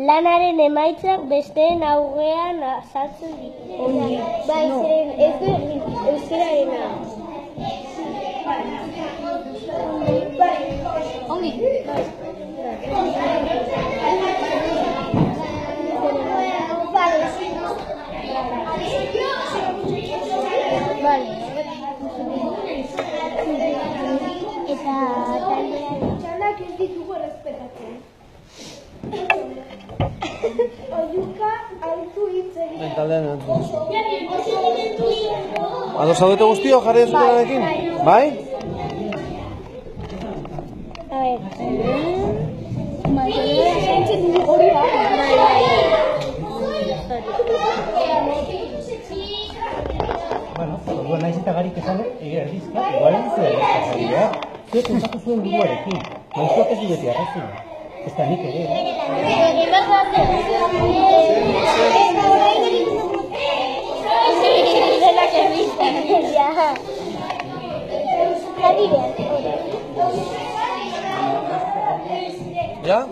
lanaren emaitzak besteen aurrean azaltzen ditu. Bai, ziren ez du euskararena. Ongi. Eta taldean Txanak ez ditugu errespetatzen. Oiuka haitu hitz egin. Taldean entzun. Ados zaudete guztio jarri zutenarekin? Bai? a ver. Hori da. Bueno, orduan naiz eta garik esan erdizka, igual ez zuen eskazaria. Zuek kontatu zuen buruarekin, maizuak ez dudeti arrazina. Ez da nik ere. Ja?